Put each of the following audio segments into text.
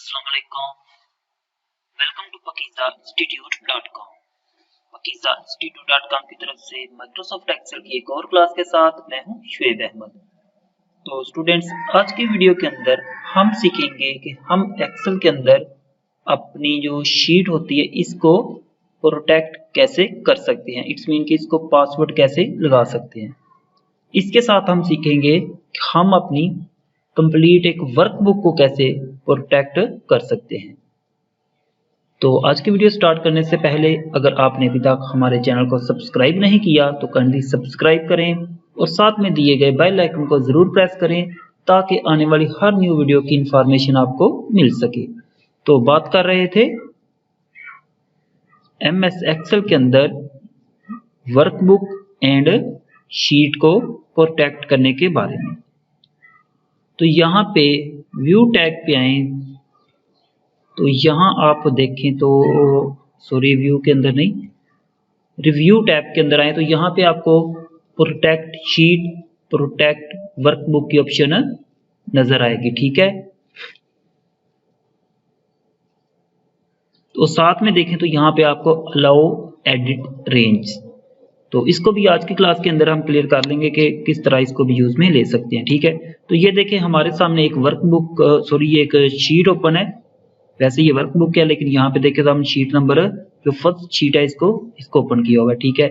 Assalamualaikum. Welcome to pakizainstitute.com. pakizainstitute.com की तरफ से माइक्रोसॉफ्ट एक्सेल की एक और क्लास के साथ मैं हूं शुएब अहमद। तो स्टूडेंट्स, आज की वीडियो के अंदर हम सीखेंगे कि हम एक्सेल के अंदर अपनी जो शीट होती है इसको प्रोटेक्ट कैसे कर सकते हैं। इट्स मीन कि इसको पासवर्ड कैसे लगा सकते हैं। इसके साथ हम सीखेंगे कि हम अपनी कंप्लीट एक वर्कबुक को कैसे प्रोटेक्ट कर सकते हैं। तो आज की वीडियो स्टार्ट करने से पहले अगर आपने अभी तक हमारे चैनल को सब्सक्राइब नहीं किया तो काइंडली सब्सक्राइब करें और साथ में दिए गए बेल आइकन को जरूर प्रेस करें ताकि आने वाली हर न्यू वीडियो की इंफॉर्मेशन आपको मिल सके। तो बात कर रहे थे एमएस एक्सेल के अंदर वर्कबुक एंड शीट को प्रोटेक्ट करने के बारे में। तो यहाँ पे व्यू टैग पे आए तो यहाँ आप देखें तो सॉरी व्यू के अंदर नहीं, रिव्यू टैब के अंदर आए तो यहाँ पे आपको प्रोटेक्ट शीट प्रोटेक्ट वर्कबुक की ऑप्शन नजर आएगी। ठीक है, तो साथ में देखें तो यहाँ पे आपको अलाउ एडिट रेंज, तो इसको भी आज की क्लास के अंदर हम क्लियर कर लेंगे कि किस तरह इसको भी यूज में ले सकते हैं। ठीक है, तो ये देखें हमारे सामने एक वर्कबुक ये एक शीट ओपन है। वैसे ये वर्कबुक है लेकिन यहाँ पे देखें तो हम शीट नंबर जो फर्स्ट शीट है इसको ओपन किया हुआ है। ठीक है,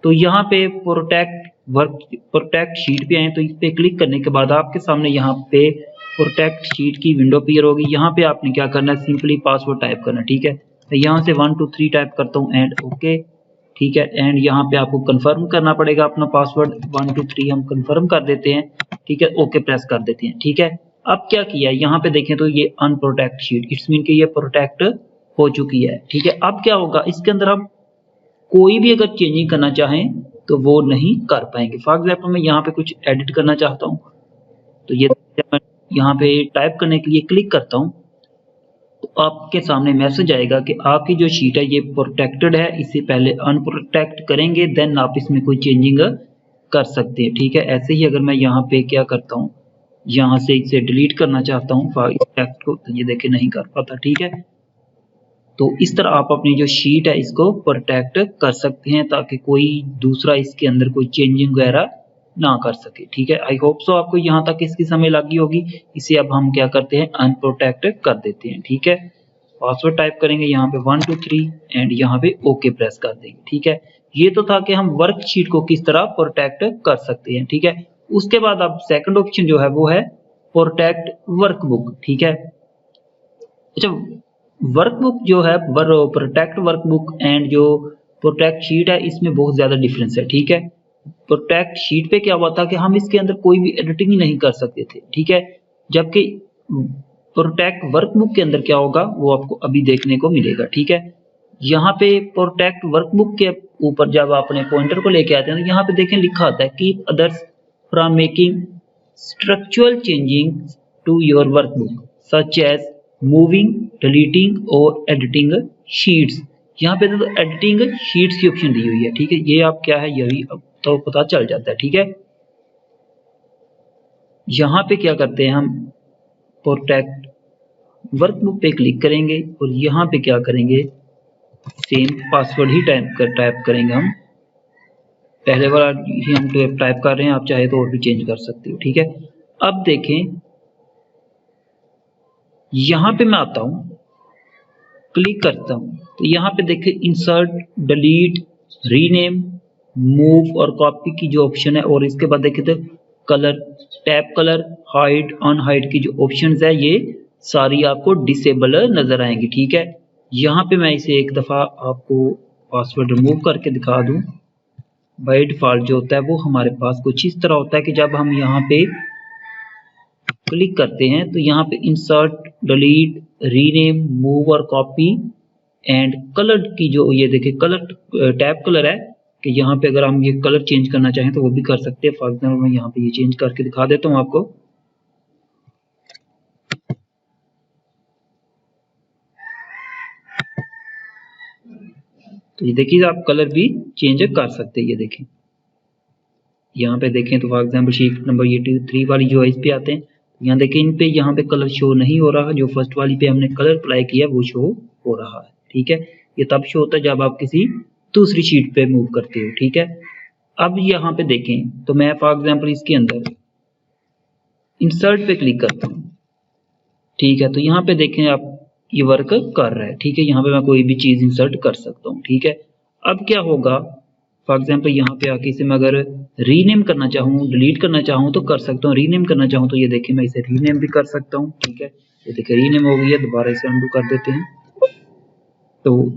तो यहाँ पे प्रोटेक्ट शीट पे आए तो इस पे क्लिक करने के बाद आपके सामने यहाँ पे प्रोटेक्ट शीट की विंडो अपीयर होगी। यहाँ पे आपने क्या करना है, सिंपली पासवर्ड टाइप करना। ठीक है, तो यहाँ से 1 2 3 टाइप करता हूँ एंड ओके। ठीक है, एंड यहाँ पे आपको कंफर्म करना पड़ेगा अपना पासवर्ड 1 2 3 हम कंफर्म कर देते हैं। ठीक है, ओके प्रेस कर देते हैं। ठीक है, अब क्या किया है यहाँ पे देखें तो ये अनप्रोटेक्ट शीट, इट्स मीन कि ये प्रोटेक्ट हो चुकी है। ठीक है, अब क्या होगा, इसके अंदर हम कोई भी अगर चेंजिंग करना चाहें तो वो नहीं कर पाएंगे। फॉर एग्जाम्पल मैं यहाँ पे कुछ एडिट करना चाहता हूँ तो ये यहाँ पे टाइप करने के लिए क्लिक करता हूँ तो आपके सामने मैसेज आएगा कि आपकी जो शीट है ये प्रोटेक्टेड है, इससे पहले अनप्रोटेक्ट करेंगे देन आप इसमें कोई चेंजिंग कर सकते हैं। ठीक है, ऐसे ही अगर मैं यहाँ पे क्या करता हूँ, यहाँ से इसे डिलीट करना चाहता हूँ इस टेक्स्ट को, तो ये देखे नहीं कर पाता। ठीक है, तो इस तरह आप अपनी जो शीट है इसको प्रोटेक्ट कर सकते हैं ताकि कोई दूसरा इसके अंदर कोई चेंजिंग वगैरह ना कर सके। ठीक है, आई होप सो आपको यहाँ तक इसकी समझ लगी होगी। इसे अब हम क्या करते हैं, अनप्रोटेक्ट कर देते हैं। ठीक है, पासवर्ड टाइप करेंगे यहाँ पे 1 2 3 एंड यहाँ पे ओके प्रेस कर देंगे। ठीक है, ये तो था कि हम वर्कशीट को किस तरह प्रोटेक्ट कर सकते हैं। ठीक है, उसके बाद अब सेकंड ऑप्शन जो है वो है प्रोटेक्ट वर्कबुक। ठीक है, अच्छा वर्कबुक जो है प्रोटेक्ट वर्कबुक एंड जो प्रोटेक्ट शीट है इसमें बहुत ज्यादा डिफरेंस है। ठीक है, प्रोटेक्ट शीट पे क्या हुआ था कि हम इसके अंदर कोई भी एडिटिंग ही नहीं कर सकते थे। ठीक है, जबकि प्रोटेक्ट वर्कबुक के अंदर क्या होगा वो आपको अभी देखने को मिलेगा। ठीक है, यहाँ पे प्रोटेक्ट वर्कबुक के ऊपर जब अपने पॉइंटर को लेके आते हैं तो यहाँ पे देखें लिखा होता है keep others from making structural changing to your workbook such as moving deleting और एडिटिंग शीट्स। यहाँ पे तो एडिटिंग शीट्स की ऑप्शन दी हुई है। ठीक है, ये आप क्या है यही अब तो पता चल जाता है। ठीक है, यहाँ पे क्या करते हैं हम प्रोटेक्ट वर्कबुक पे क्लिक करेंगे और यहाँ पे क्या करेंगे, सेम पासवर्ड ही टाइप करेंगे। हम पहले वाला ही हम टाइप कर रहे हैं, आप चाहे तो और भी चेंज कर सकते हो। ठीक है, अब देखें यहाँ पे मैं आता हूँ क्लिक करता हूँ तो यहाँ पे देखें इंसर्ट डिलीट रीनेम मूव और कॉपी की जो ऑप्शन है और इसके बाद देखें तो colour tab colour hide unhide की जो ऑप्शंस है ये सारी आपको डिसेबल नजर आएंगी। ठीक है, यहाँ पे मैं इसे एक दफा आपको पासवर्ड रिमूव करके दिखा दूं। बाय डिफॉल्ट जो होता है वो हमारे पास कुछ इस तरह होता है कि जब हम यहाँ पे क्लिक करते हैं तो यहाँ पे इंसर्ट डिलीट रीनेम मूव और कॉपी एंड कलर की जो ये देखिए कलर टैब कलर है कि यहाँ पे अगर हम ये कलर चेंज करना चाहें तो वो भी कर सकते हैं। फॉर एग्जाम्पल मैं यहाँ पे ये चेंज करके दिखा देता हूँ आपको। तो ये देखिए आप कलर भी चेंज कर सकते हैं। ये देखें यहाँ पे देखें तो फॉर एग्जाम्पल शीट नंबर ये 3 वाली जो है इस पे आते हैं यहाँ देखें इन पे यहाँ पे कलर शो नहीं हो रहा, जो फर्स्ट वाली पे हमने कलर अप्लाई किया वो शो हो रहा है। ठीक है, ये तब शो होता है जब आप किसी दूसरी शीट पे मूव करते हो। ठीक है, अब यहाँ पे देखें तो मैं फॉर एग्जांपल इसके अंदर इंसर्ट पे क्लिक करता हूँ। ठीक है, तो यहाँ पे देखें आप ये वर्क कर रहा है। ठीक है, यहाँ पे मैं कोई भी चीज इंसर्ट कर सकता हूँ। ठीक है, अब क्या होगा, फॉर एग्जाम्पल यहाँ पे आके इसे मैं अगर रीनेम करना चाहूँ, डिलीट करना चाहूँ तो कर सकता हूँ। रीनेम करना चाहूँ तो ये देखिए मैं इसे रीनेम भी कर सकता हूँ। ठीक है, ये देखिए रीनेम हो गई है। दोबारा इसे अंडू कर देते हैं तो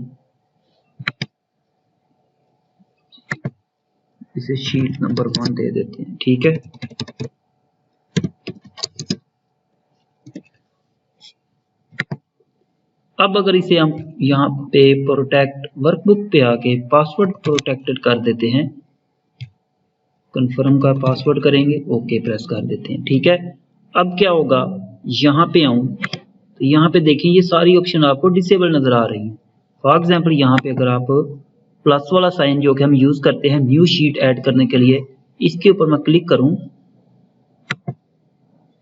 इसे शीट नंबर 1 दे देते हैं। ठीक है, अब अगर इसे हम यहाँ पे प्रोटेक्ट वर्कबुक पे आके पासवर्ड प्रोटेक्टेड कर देते हैं, कंफर्म का पासवर्ड करेंगे, ओके प्रेस कर देते हैं। ठीक है, अब क्या होगा, यहाँ पे आऊं तो यहाँ पे देखिए ये सारी ऑप्शन आपको डिसेबल नजर आ रही है। फॉर एग्जाम्पल यहाँ पे अगर आप प्लस वाला साइन जो कि हम यूज करते हैं न्यू शीट ऐड करने के लिए, इसके ऊपर मैं क्लिक करूं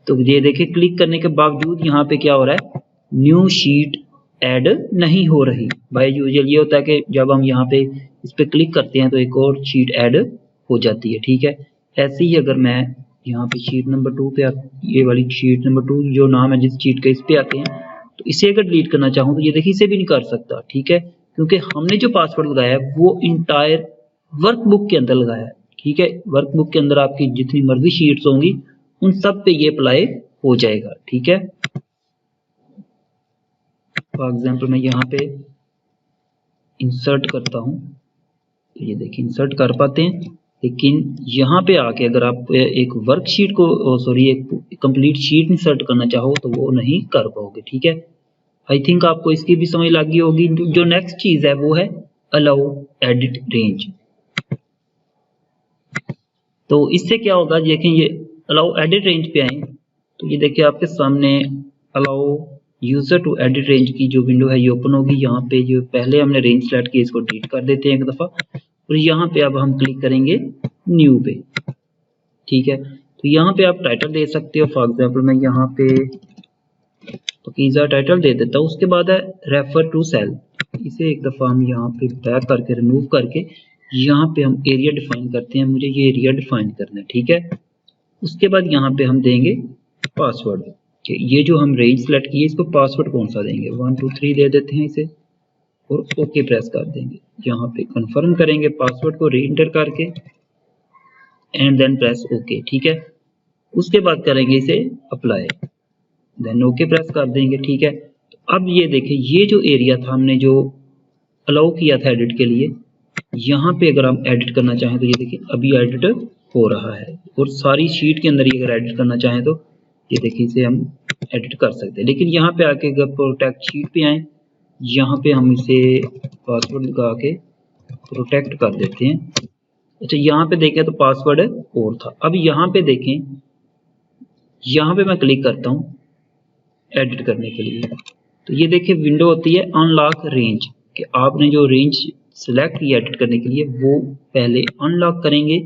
तो ये देखिए क्लिक करने के बावजूद यहाँ पे क्या हो रहा है, न्यू शीट ऐड नहीं हो रही। भाई यूजुअली ये होता है कि जब हम यहाँ पे इस पे क्लिक करते हैं तो एक और शीट ऐड हो जाती है। ठीक है, ऐसे ही अगर मैं यहाँ पे शीट नंबर 2 पे ये वाली शीट नंबर 2 जो नाम है जिस शीट के इस पे आते हैं, तो इसे अगर डिलीट करना चाहूँ तो ये देखिए इसे भी नहीं कर सकता। ठीक है, क्योंकि हमने जो पासवर्ड लगाया है वो इंटायर वर्कबुक के अंदर लगाया है। ठीक है, वर्कबुक के अंदर आपकी जितनी मर्जी शीट्स होंगी उन सब पे ये अप्लाई हो जाएगा। ठीक है, फॉर एग्जाम्पल मैं यहाँ पे इंसर्ट करता हूँ तो ये देखिए इंसर्ट कर पाते हैं, लेकिन यहाँ पे आके अगर आप एक वर्कशीट को सॉरी एक कंप्लीट शीट इंसर्ट करना चाहो तो वो नहीं कर पाओगे। ठीक है, आई थिंक आपको इसकी भी समझ लग गई होगी। जो नेक्स्ट चीज है वो है अलाउ एडिट रेंज। तो इससे क्या होगा, देखें ये अलाउ एडिट रेंज पे आए तो ये देखिए आपके सामने allow user to edit range की जो विंडो है ये ओपन होगी। यहाँ पे जो पहले हमने रेंज सेलेक्ट की इसको डिलीट कर देते हैं एक दफा, और यहाँ पे अब हम क्लिक करेंगे न्यू पे। ठीक है, तो यहाँ पे आप टाइटल दे सकते हो। फॉर एग्जाम्पल मैं यहाँ पे पकीज़ा टाइटल दे देता हूँ। उसके बाद है रेफर टू सेल, इसे एक दफा हम यहाँ पे बैक करके रिमूव करके यहाँ पे हम एरिया डिफाइन करते हैं। मुझे ये एरिया डिफाइन करना है। ठीक है, उसके बाद यहाँ पे हम देंगे पासवर्ड। ये जो हम रेंज सेलेक्ट किए इसको पासवर्ड कौन सा देंगे, 1 2 3 दे देते हैं इसे और ओके प्रेस कर देंगे। यहाँ पे कंफर्म करेंगे पासवर्ड को री एंटर करके एंड देन प्रेस ओके। ठीक है, उसके बाद करेंगे इसे अप्लाई, देन ओके प्रेस कर देंगे। ठीक है, तो अब ये देखिए ये जो एरिया था हमने जो अलाउ किया था एडिट के लिए, यहाँ पे अगर हम एडिट करना चाहें तो ये देखिए अभी एडिट हो रहा है, और सारी शीट के अंदर ही अगर एडिट करना चाहें तो ये देखिए इसे हम एडिट कर सकते हैं। लेकिन यहाँ पे आके अगर प्रोटेक्ट शीट पे आए, यहाँ पे हम इसे पासवर्ड लगा के प्रोटेक्ट कर देते हैं। अच्छा, यहाँ पे देखें तो पासवर्ड और था। अब यहाँ पे देखें, यहाँ पे मैं क्लिक करता हूँ एडिट करने के लिए, तो ये देखिए विंडो होती है अनलॉक रेंज, कि आपने जो रेंज सिलेक्ट किया एडिट करने के लिए वो पहले अनलॉक करेंगे,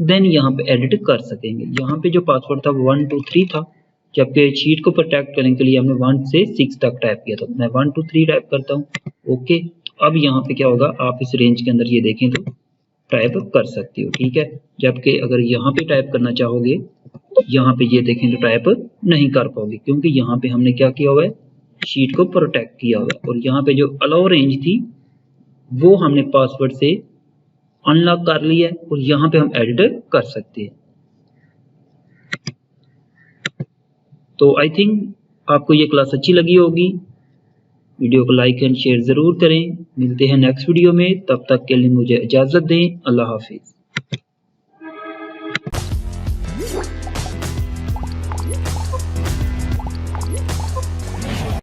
देन यहाँ पे एडिट कर सकेंगे। यहाँ पे जो पासवर्ड था 1 2 3 था, जबकि शीट को प्रोटेक्ट करने के लिए हमने 1 से 6 तक टाइप किया था। मैं 1 2 3 टाइप करता हूँ, ओके। अब यहाँ पे क्या होगा, आप इस रेंज के अंदर ये देखें तो टाइप कर सकते हो। ठीक है, जबकि अगर यहाँ पे टाइप करना चाहोगे यहाँ पे ये देखें तो टाइप नहीं कर पाओगे, क्योंकि यहाँ पे हमने क्या किया हुआ है, शीट को प्रोटेक्ट किया हुआ है। और यहाँ पे जो अलाउ रेंज थी वो हमने पासवर्ड से अनलॉक कर लिया है, और यहाँ पे हम एडिट कर सकते हैं। तो आई थिंक आपको ये क्लास अच्छी लगी होगी। वीडियो को लाइक एंड शेयर जरूर करें। मिलते हैं नेक्स्ट वीडियो में, तब तक के लिए मुझे इजाजत दें। अल्लाह हाफिज।